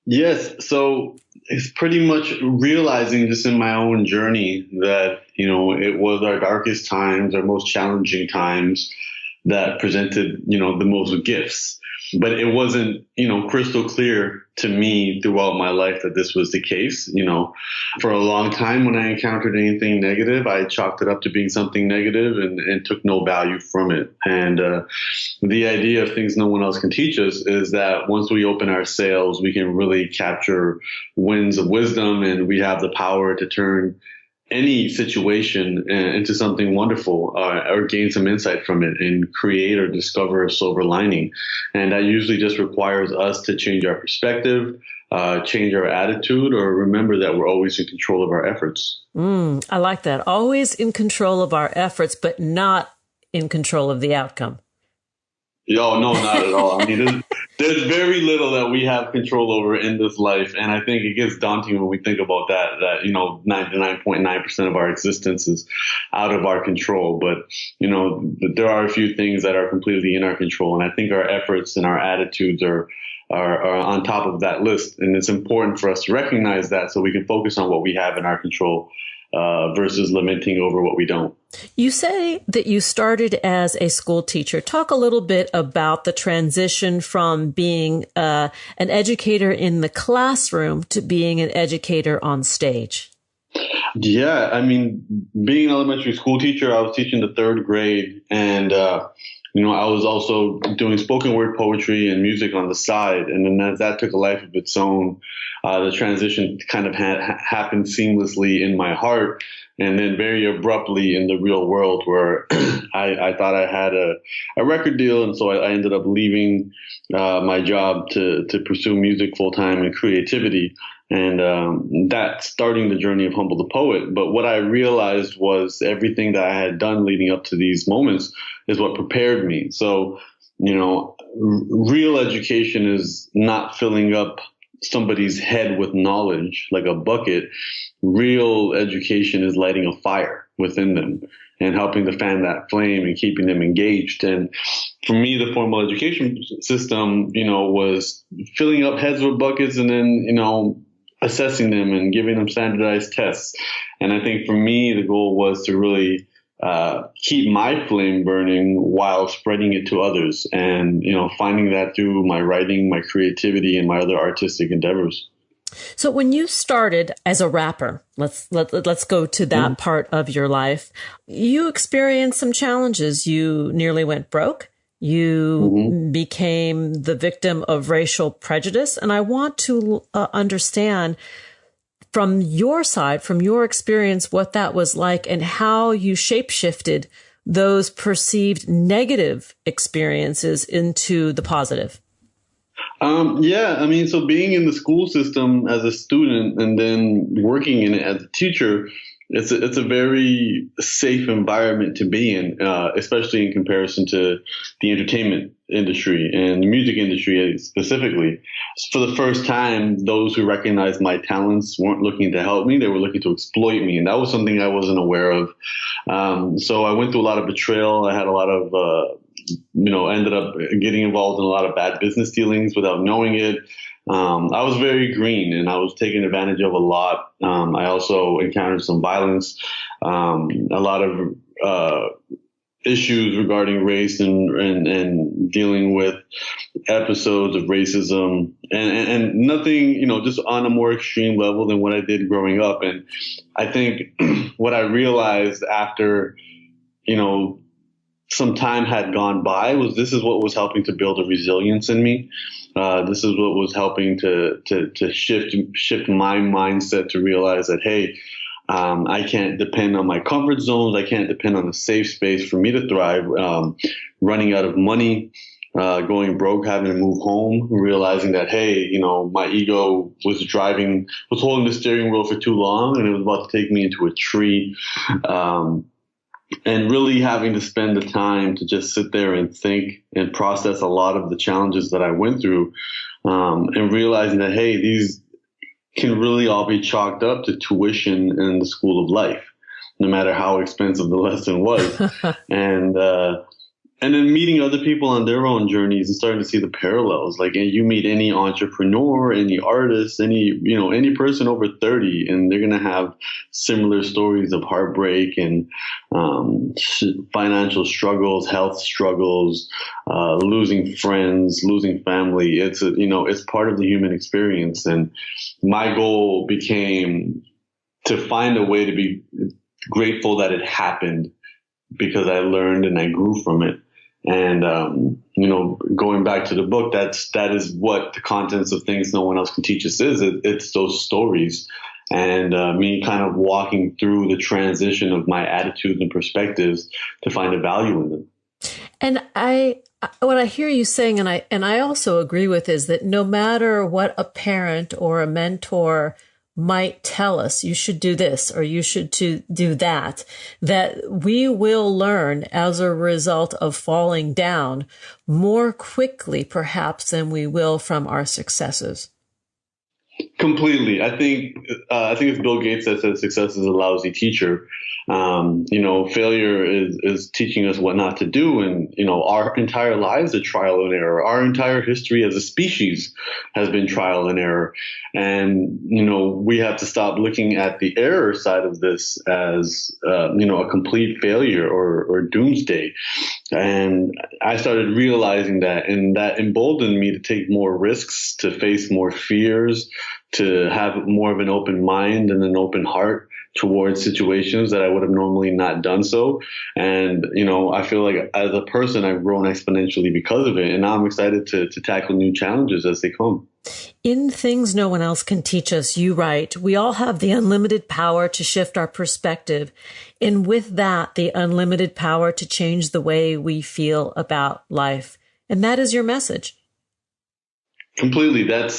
Yes. So it's pretty much realizing just in my own journey that, it was our darkest times, our most challenging times that presented, the most gifts. But it wasn't, crystal clear to me throughout my life that this was the case. For a long time, when I encountered anything negative, I chalked it up to being something negative and took no value from it. And the idea of things no one else can teach us is that once we open our sails, we can really capture winds of wisdom, and we have the power to turn any situation into something wonderful, or gain some insight from it and create or discover a silver lining. And that usually just requires us to change our perspective, change our attitude, or remember that we're always in control of our efforts. I like that. Always in control of our efforts, but not in control of the outcome. No, not at all. I mean, there's very little that we have control over in this life. And I think it gets daunting when we think about that 99.9% of our existence is out of our control. But, there are a few things that are completely in our control. And I think our efforts and our attitudes are on top of that list. And it's important for us to recognize that so we can focus on what we have in our control versus lamenting over what we don't. You say that you started as a school teacher. Talk a little bit about the transition from being an educator in the classroom to being an educator on stage. Yeah, I mean, being an elementary school teacher, I was teaching the third grade, and I was also doing spoken word poetry and music on the side. And then as that took a life of its own, the transition kind of happened seamlessly in my heart, and then very abruptly in the real world, where I thought I had a record deal. And so I ended up leaving my job to pursue music full time and creativity. And that's starting the journey of Humble the Poet. But what I realized was everything that I had done leading up to these moments is what prepared me. So, real education is not filling up somebody's head with knowledge like a bucket. Real education is lighting a fire within them and helping to fan that flame and keeping them engaged. And for me, the formal education system, was filling up heads with buckets and then, assessing them and giving them standardized tests. And I think for me, the goal was to really keep my flame burning while spreading it to others, and finding that through my writing, my creativity, and my other artistic endeavors. So when you started as a rapper, let's go to that part of your life. You experienced some challenges. You nearly went broke. You became the victim of racial prejudice. And I want to understand from your side, from your experience, what that was like and how you shapeshifted those perceived negative experiences into the positive? Yeah, I mean, so being in the school system as a student and then working in it as a teacher, it's a very safe environment to be in, especially in comparison to the entertainment industry and the music industry specifically. For the first time, those who recognized my talents weren't looking to help me; they were looking to exploit me, and that was something I wasn't aware of. So I went through a lot of betrayal. I had a lot of ended up getting involved in a lot of bad business dealings without knowing it. I was very green and I was taken advantage of a lot. I also encountered some violence, a lot of issues regarding race and dealing with episodes of racism and nothing, just on a more extreme level than what I did growing up. And I think what I realized after, some time had gone by was this is what was helping to build a resilience in me. This is what was helping to shift my mindset to realize that, hey, I can't depend on my comfort zones. I can't depend on a safe space for me to thrive. Running out of money, going broke, having to move home, realizing that, hey, my ego was holding the steering wheel for too long and it was about to take me into a tree. And really having to spend the time to just sit there and think and process a lot of the challenges that I went through, and realizing that, hey, these can really all be chalked up to tuition in the school of life, no matter how expensive the lesson was. And then meeting other people on their own journeys and starting to see the parallels. Like, you meet any entrepreneur, any artist, any person over 30, and they're going to have similar stories of heartbreak and financial struggles, health struggles, losing friends, losing family. It's part of the human experience. And my goal became to find a way to be grateful that it happened, because I learned and I grew from it. And, going back to the book, that is what the contents of Things No One Else Can Teach Us is. It's those stories and me kind of walking through the transition of my attitudes and perspectives to find a value in them. And what I hear you saying, and I also agree with, is that no matter what a parent or a mentor might tell us, you should do this or you should do that we will learn as a result of falling down more quickly, perhaps, than we will from our successes. Completely. I think it's Bill Gates that says success is a lousy teacher. Failure is teaching us what not to do. And, our entire lives are trial and error. Our entire history as a species has been trial and error. And, we have to stop looking at the error side of this as, a complete failure or doomsday. And I started realizing that, and that emboldened me to take more risks, to face more fears, to have more of an open mind and an open heart towards situations that I would have normally not done so. And, I feel like as a person, I've grown exponentially because of it. And now I'm excited to tackle new challenges as they come. In Things No One Else Can Teach Us, you write, we all have the unlimited power to shift our perspective. And with that, the unlimited power to change the way we feel about life. And that is your message. Completely. That's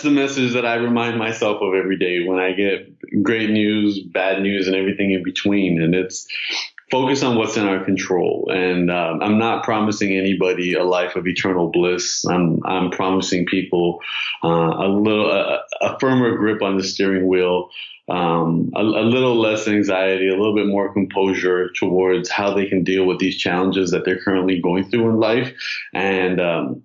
the message that I remind myself of every day when I get great news, bad news, and everything in between. And it's focus on what's in our control. And I'm not promising anybody a life of eternal bliss. I'm promising people a firmer grip on the steering wheel, a little less anxiety, a little bit more composure towards how they can deal with these challenges that they're currently going through in life, and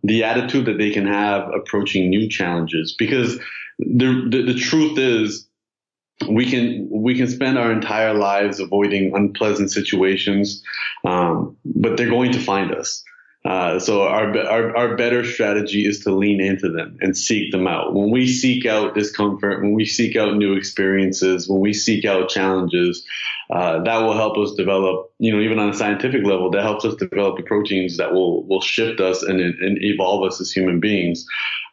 the attitude that they can have approaching new challenges. Because the truth is, we can spend our entire lives avoiding unpleasant situations, but they're going to find us. So our better strategy is to lean into them and seek them out. When we seek out discomfort, when we seek out new experiences, when we seek out challenges, that will help us develop, even on a scientific level, that helps us develop the proteins that will shift us and evolve us as human beings,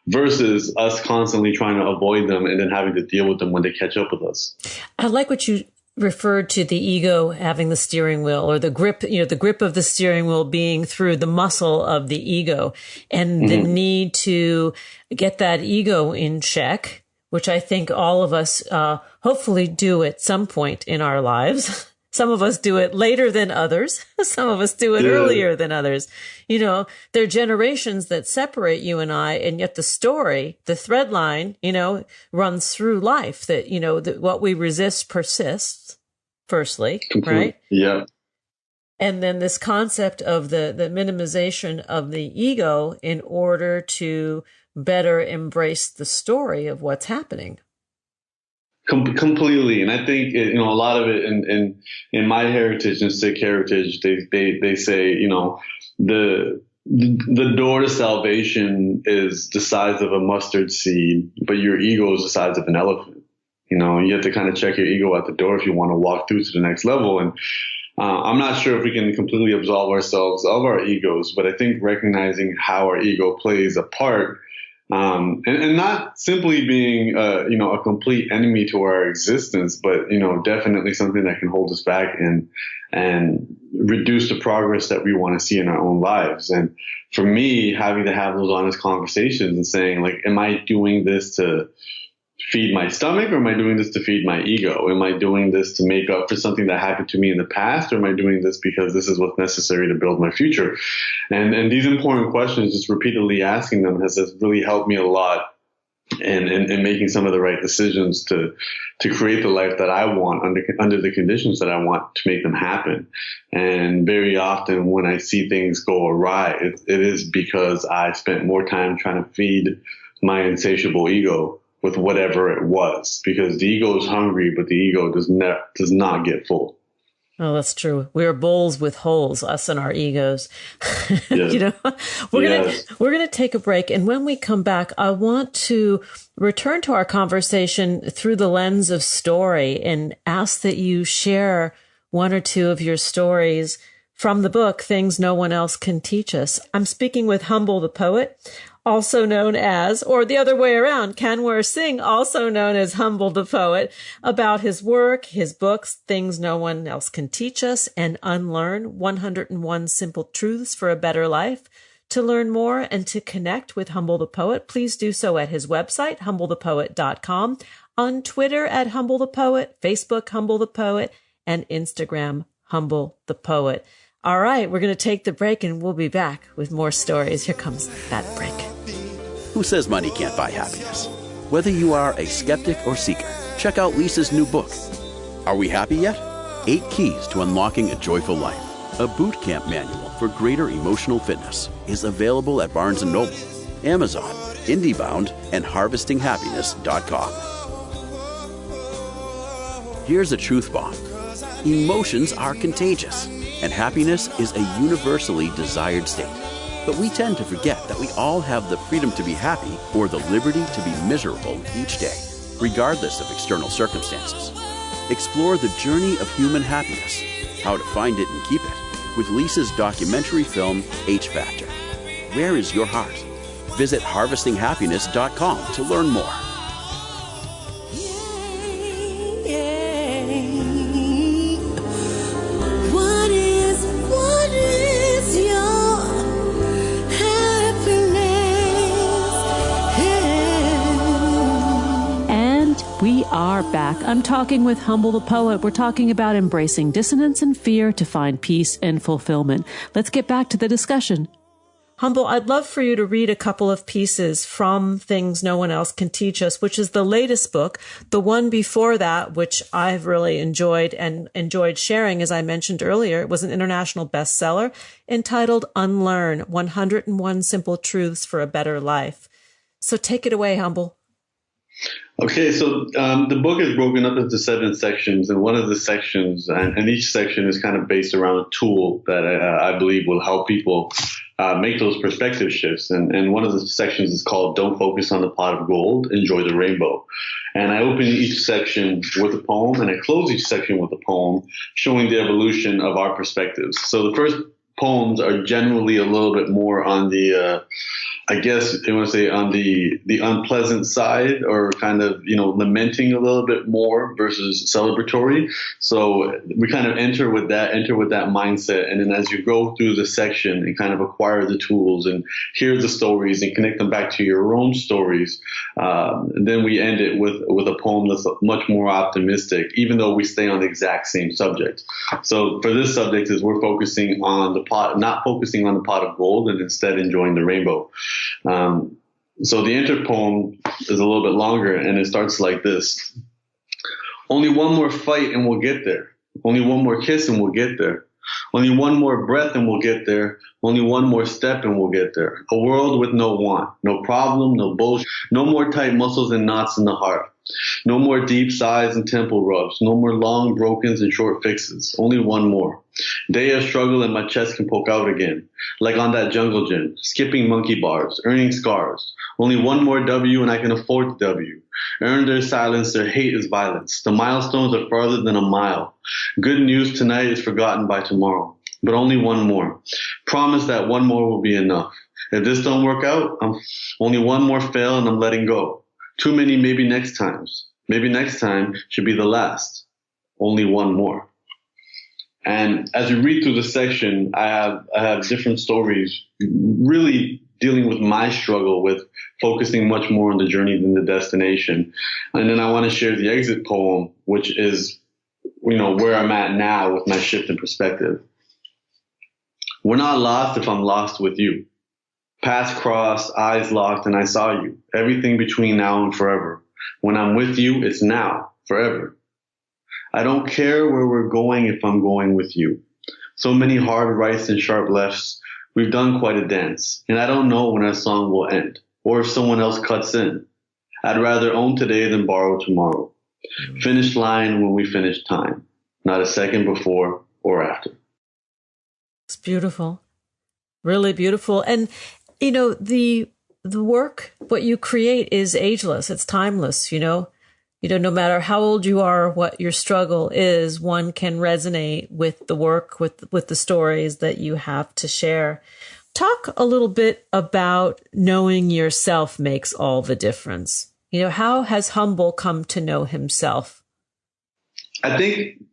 versus us constantly trying to avoid them and then having to deal with them when they catch up with us. I like what you referred to the ego having the steering wheel, or the grip, the grip of the steering wheel being through the muscle of the ego, and the need to get that ego in check, which I think all of us hopefully do at some point in our lives. Some of us do it later than others. Some of us do it earlier than others. There are generations that separate you and I, and yet the story, the thread line, runs through life that, that what we resist persists, firstly, right? Yeah. And then this concept of the minimization of the ego in order to better embrace the story of what's happening. Completely. And I think, a lot of it in my heritage and Sikh heritage, they say, the door to salvation is the size of a mustard seed, but your ego is the size of an elephant. You have to kind of check your ego at the door if you want to walk through to the next level. And I'm not sure if we can completely absolve ourselves of our egos, but I think recognizing how our ego plays a part, and not simply being, a complete enemy to our existence, but, definitely something that can hold us back and reduce the progress that we want to see in our own lives. And for me, having to have those honest conversations and saying, like, am I doing this to feed my stomach, or am I doing this to feed my ego? Am I doing this to make up for something that happened to me in the past, or am I doing this because this is what's necessary to build my future? And these important questions, just repeatedly asking them, has really helped me a lot in making some of the right decisions to create the life that I want under the conditions that I want to make them happen. And very often when I see things go awry, it is because I spent more time trying to feed my insatiable ego with whatever it was, because the ego is hungry, but the ego does not get full. Oh, that's true. We're bowls with holes, us and our egos. Yes. We're gonna take a break, and when we come back, I want to return to our conversation through the lens of story and ask that you share one or two of your stories from the book, Things No One Else Can Teach Us. I'm speaking with Humble the Poet, also known as, or the other way around, Kanwer Singh, also known as Humble the Poet, about his work, his books, Things No One Else Can Teach Us, and Unlearn, 101 Simple Truths for a Better Life. To learn more and to connect with Humble the Poet, please do so at his website, humblethepoet.com, on Twitter at Humble the Poet, Facebook Humble the Poet, and Instagram Humble the Poet. All right, we're going to take the break, and we'll be back with more stories. Here comes that break. Who says money can't buy happiness? Whether you are a skeptic or seeker, check out Lisa's new book. Are we happy yet? 8 Keys to Unlocking a Joyful Life, a boot camp manual for greater emotional fitness, is available at Barnes & Noble, Amazon, IndieBound, and HarvestingHappiness.com. Here's a truth bomb. Emotions are contagious, and happiness is a universally desired state. But we tend to forget that we all have the freedom to be happy or the liberty to be miserable each day, regardless of external circumstances. Explore the journey of human happiness, how to find it and keep it, with Lisa's documentary film, H Factor. Where is your heart? Visit HarvestingHappiness.com to learn more. We are back. I'm talking with Humble the Poet. We're talking about embracing dissonance and fear to find peace and fulfillment. Let's get back to the discussion. Humble, I'd love for you to read a couple of pieces from Things No One Else Can Teach Us, which is the latest book. The one before that, which I've really enjoyed and enjoyed sharing, as I mentioned earlier, it was an international bestseller entitled Unlearn, 101 Simple Truths for a Better Life. So take it away, Humble. Okay, so the book is broken up into 7 sections, and one of the sections, and each section is kind of based around a tool that I believe will help people make those perspective shifts. And one of the sections is called Don't Focus on the Pot of Gold, Enjoy the Rainbow. And I open each section with a poem, and I close each section with a poem showing the evolution of our perspectives. So the first poems are generally a little bit more on the I guess you want to say on the unpleasant side, or kind of, lamenting a little bit more versus celebratory. So we kind of enter with that mindset. And then as you go through the section and kind of acquire the tools and hear the stories and connect them back to your own stories, and then we end it with a poem that's much more optimistic, even though we stay on the exact same subject. So for this subject is we're focusing on the pot, not focusing on the pot of gold, and instead enjoying the rainbow. So the enter poem is a little bit longer, and it starts like this. Only one more fight and we'll get there. Only one more kiss and we'll get there. Only one more breath and we'll get there. Only one more step and we'll get there. A world with no want, no problem, no bullshit, no more tight muscles and knots in the heart. No more deep sighs and temple rubs. No more long brokens and short fixes. Only one more. Day of struggle and my chest can poke out again. Like on that jungle gym, skipping monkey bars, earning scars. Only one more W and I can afford the W. Earn their silence, their hate is violence. The milestones are farther than a mile. Good news tonight is forgotten by tomorrow. But only one more. Promise that one more will be enough. If this don't work out, only one more fail and I'm letting go. Too many maybe next times. Maybe next time should be the last. Only one more. And as you read through the section, I have different stories really dealing with my struggle with focusing much more on the journey than the destination. And then I want to share the exit poem, which is, where I'm at now with my shift in perspective. We're not lost if I'm lost with you. Paths crossed, eyes locked, and I saw you. Everything between now and forever. When I'm with you, it's now, forever. I don't care where we're going if I'm going with you. So many hard rights and sharp lefts. We've done quite a dance. And I don't know when our song will end, or if someone else cuts in. I'd rather own today than borrow tomorrow. Finish line when we finish time. Not a second before or after. It's beautiful. Really beautiful. And the work, what you create is ageless. It's timeless, no matter how old you are, what your struggle is, one can resonate with the work, with the stories that you have to share. Talk a little bit about knowing yourself makes all the difference. How has Humble come to know himself? I think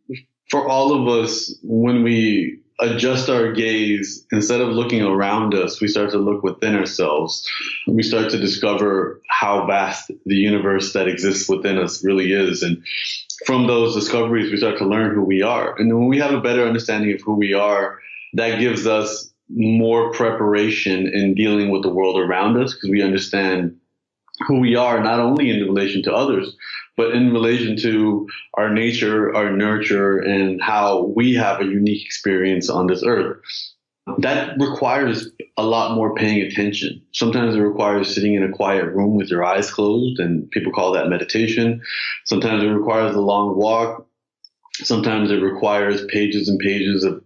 for all of us, when we adjust our gaze, instead of looking around us, we start to look within ourselves. We start to discover how vast the universe that exists within us really is. And from those discoveries, we start to learn who we are. And when we have a better understanding of who we are, that gives us more preparation in dealing with the world around us, because we understand who we are, not only in relation to others, but in relation to our nature, our nurture, and how we have a unique experience on this earth. That requires a lot more paying attention. Sometimes it requires sitting in a quiet room with your eyes closed, and people call that meditation. Sometimes it requires a long walk. Sometimes it requires pages and pages of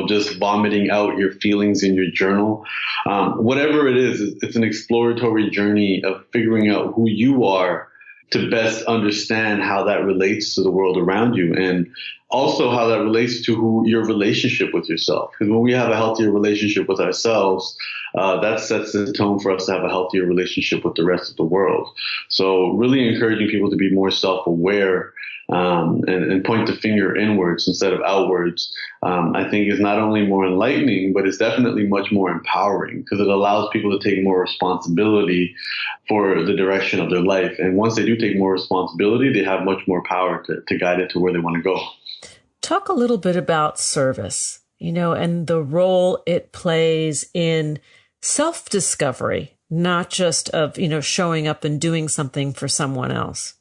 just vomiting out your feelings in your journal. Whatever it is, it's an exploratory journey of figuring out who you are to best understand how that relates to the world around you, and also how that relates to your relationship with yourself. Because when we have a healthier relationship with ourselves, that sets the tone for us to have a healthier relationship with the rest of the world. So really encouraging people to be more self-aware and point the finger inwards instead of outwards, I think is not only more enlightening, but it's definitely much more empowering, because it allows people to take more responsibility for the direction of their life. And once they do take more responsibility, they have much more power to guide it to where they want to go. Talk a little bit about service, and the role it plays in self-discovery, not just of, showing up and doing something for someone else.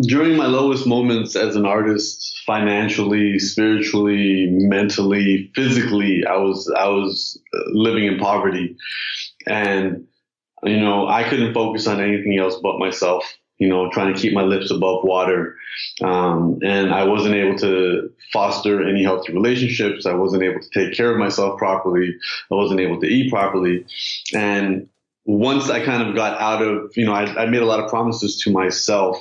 During my lowest moments as an artist, financially, spiritually, mentally, physically, I was living in poverty, and I couldn't focus on anything else but myself. Trying to keep my lips above water, and I wasn't able to foster any healthy relationships. I wasn't able to take care of myself properly. I wasn't able to eat properly, and once I kind of got out of, I made a lot of promises to myself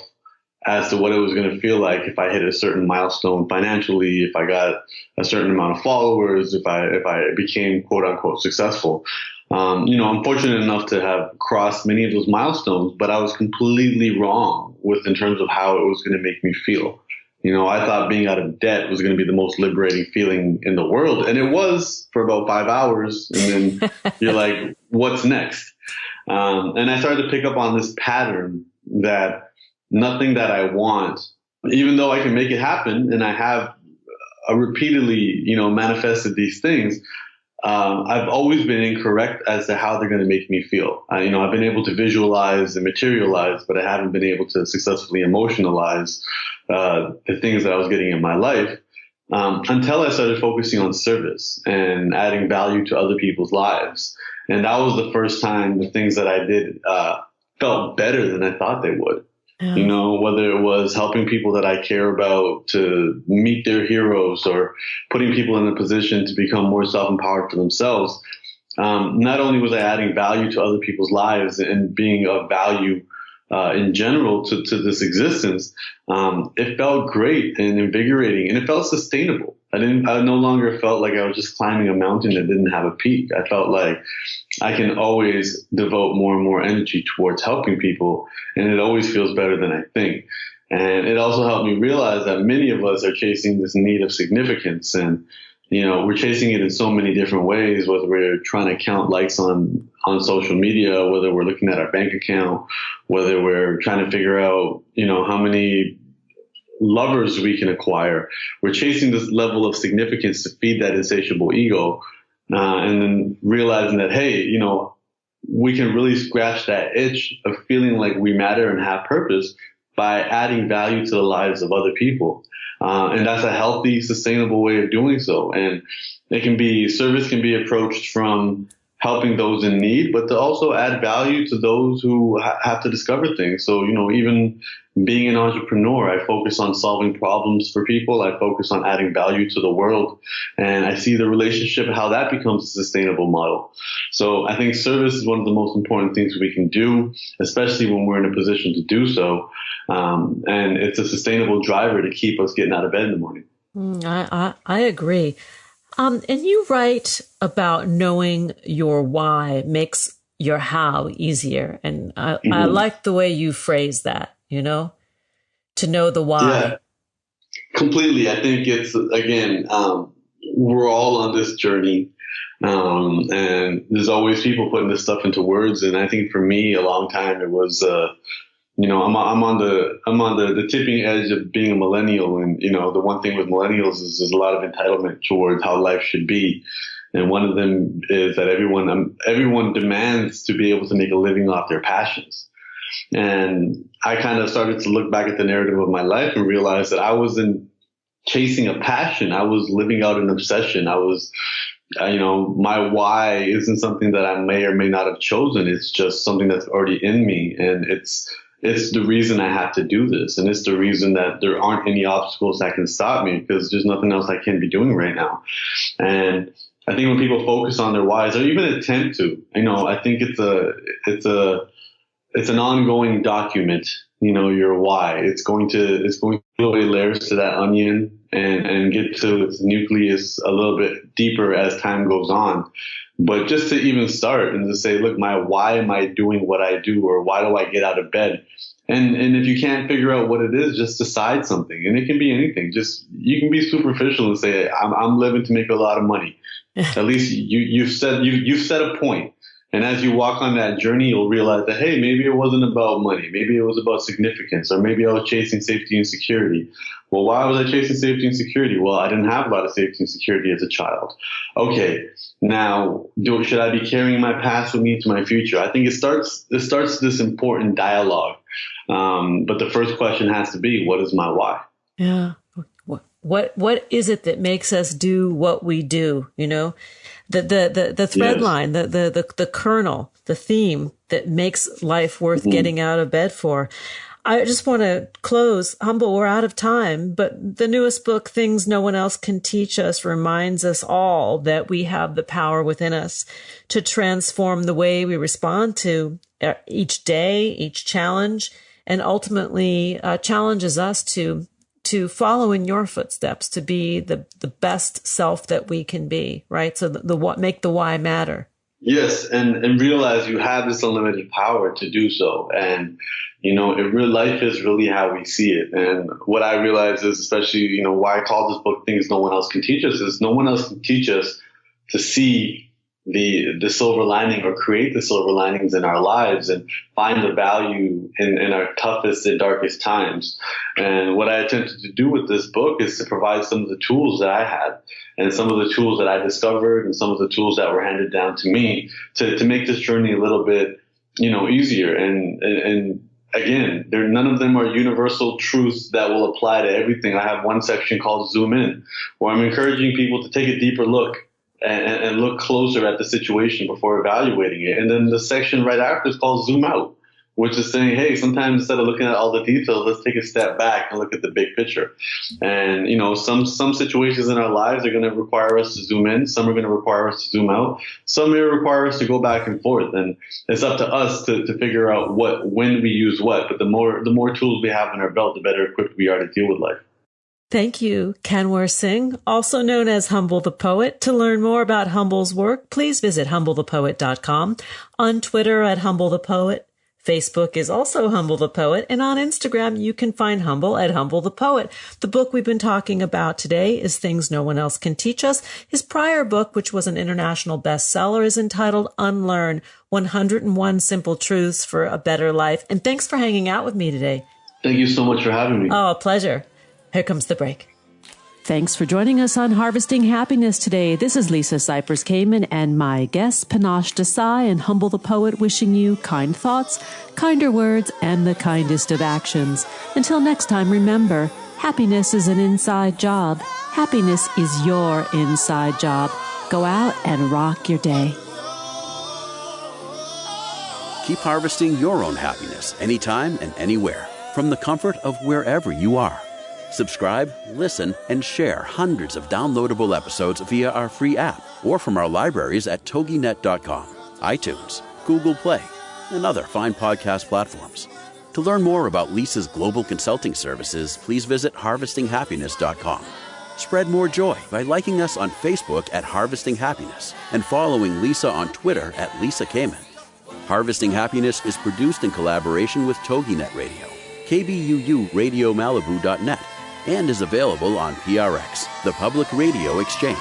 as to what it was going to feel like if I hit a certain milestone financially, if I got a certain amount of followers, if I became quote unquote successful. I'm fortunate enough to have crossed many of those milestones, but I was completely wrong in terms of how it was going to make me feel. I thought being out of debt was going to be the most liberating feeling in the world. And it was for about 5 hours. And then you're like, what's next? And I started to pick up on this pattern that nothing that I want, even though I can make it happen, and I have repeatedly, manifested these things, I've always been incorrect as to how they're going to make me feel. I've been able to visualize and materialize, but I haven't been able to successfully emotionalize the things that I was getting in my life until I started focusing on service and adding value to other people's lives. And that was the first time the things that I did felt better than I thought they would. Yeah. Whether it was helping people that I care about to meet their heroes or putting people in a position to become more self-empowered for themselves. Not only was I adding value to other people's lives and being of value in general to this existence, it felt great and invigorating, and it felt sustainable. I no longer felt like I was just climbing a mountain that didn't have a peak. I felt like I can always devote more and more energy towards helping people, and it always feels better than I think. And it also helped me realize that many of us are chasing this need of significance, and we're chasing it in so many different ways, whether we're trying to count likes on social media, whether we're looking at our bank account, whether we're trying to figure out, how many lovers we can acquire. We're chasing this level of significance to feed that insatiable ego, and then realizing that, hey, we can really scratch that itch of feeling like we matter and have purpose by adding value to the lives of other people. And that's a healthy, sustainable way of doing so. And service can be approached from helping those in need, but to also add value to those who have to discover things. So, even being an entrepreneur, I focus on solving problems for people. I focus on adding value to the world. And I see the relationship, how that becomes a sustainable model. So I think service is one of the most important things we can do, especially when we're in a position to do so. And it's a sustainable driver to keep us getting out of bed in the morning. I agree. And you write about knowing your why makes your how easier. And I like the way you phrase that, to know the why. Yeah, completely. I think it's, again, we're all on this journey. And there's always people putting this stuff into words. And I think for me, a long time, it was, I'm on the tipping edge of being a millennial. And, the one thing with millennials is there's a lot of entitlement towards how life should be. And one of them is that everyone demands to be able to make a living off their passions. And I kind of started to look back at the narrative of my life and realize that I wasn't chasing a passion. I was living out an obsession. I was, my why isn't something that I may or may not have chosen. It's just something that's already in me. And it's the reason I have to do this. And it's the reason that there aren't any obstacles that can stop me, because there's nothing else I can be doing right now. And I think when people focus on their whys, or even attempt to, I think it's an ongoing document, your why. It's going to peel away layers to that onion and get to its nucleus a little bit deeper as time goes on. But just to even start and to say, look, why am I doing what I do, or why do I get out of bed? And if you can't figure out what it is, just decide something. And it can be anything. You can be superficial and say, I'm living to make a lot of money. At least you've set a point. And as you walk on that journey, you'll realize that, hey, maybe it wasn't about money. Maybe it was about significance, or maybe I was chasing safety and security. Well, why was I chasing safety and security? Well, I didn't have a lot of safety and security as a child. Okay, now should I be carrying my past with me to my future? I think it starts this important dialogue. But the first question has to be, what is my why? Yeah. What is it that makes us do what we do? The thread Yes. line, the kernel, the theme that makes life worth getting out of bed for. I just want to close. Humble, we're out of time, but the newest book, Things No One Else Can Teach Us, reminds us all that we have the power within us to transform the way we respond to each day, each challenge, and ultimately challenges us to follow in your footsteps, to be the best self that we can be, right? So make the why matter. Yes, and realize you have this unlimited power to do so. And, real life is really how we see it. And what I realize is, especially, why I call this book Things No One Else Can Teach Us, is no one else can teach us to see the silver lining or create the silver linings in our lives and find the value in our toughest and darkest times. And what I attempted to do with this book is to provide some of the tools that I had and some of the tools that I discovered and some of the tools that were handed down to me to make this journey a little bit, easier. And again, none of them are universal truths that will apply to everything. I have one section called Zoom In, where I'm encouraging people to take a deeper look and look closer at the situation before evaluating it. And then the section right after is called Zoom Out, which is saying, hey, sometimes instead of looking at all the details, let's take a step back and look at the big picture. And, some situations in our lives are going to require us to zoom in. Some are going to require us to zoom out. Some may require us to go back and forth. And it's up to us to figure out when we use what. But the more tools we have in our belt, the better equipped we are to deal with life. Thank you, Kanwer Singh, also known as Humble the Poet. To learn more about Humble's work, please visit humblethepoet.com, on Twitter at Humble the Poet. Facebook is also Humble the Poet, and on Instagram you can find Humble at Humble the Poet. The book we've been talking about today is Things No One Else Can Teach Us. His prior book, which was an international bestseller, is entitled Unlearn, 101 Simple Truths for a Better Life. And thanks for hanging out with me today. Thank you so much for having me. Oh, a pleasure. Here comes the break. Thanks for joining us on Harvesting Happiness today. This is Lisa Cypers Kamen and my guests, Panache, Desai, and Humble the Poet, wishing you kind thoughts, kinder words, and the kindest of actions. Until next time, remember, happiness is an inside job. Happiness is your inside job. Go out and rock your day. Keep harvesting your own happiness anytime and anywhere from the comfort of wherever you are. Subscribe, listen, and share hundreds of downloadable episodes via our free app or from our libraries at toginet.com, iTunes, Google Play, and other fine podcast platforms. To learn more about Lisa's global consulting services, please visit harvestinghappiness.com. Spread more joy by liking us on Facebook at Harvesting Happiness and following Lisa on Twitter at Lisa Kamen. Harvesting Happiness is produced in collaboration with TogiNet Radio, KBUU Radio Malibu.net, and is available on PRX, the Public Radio Exchange.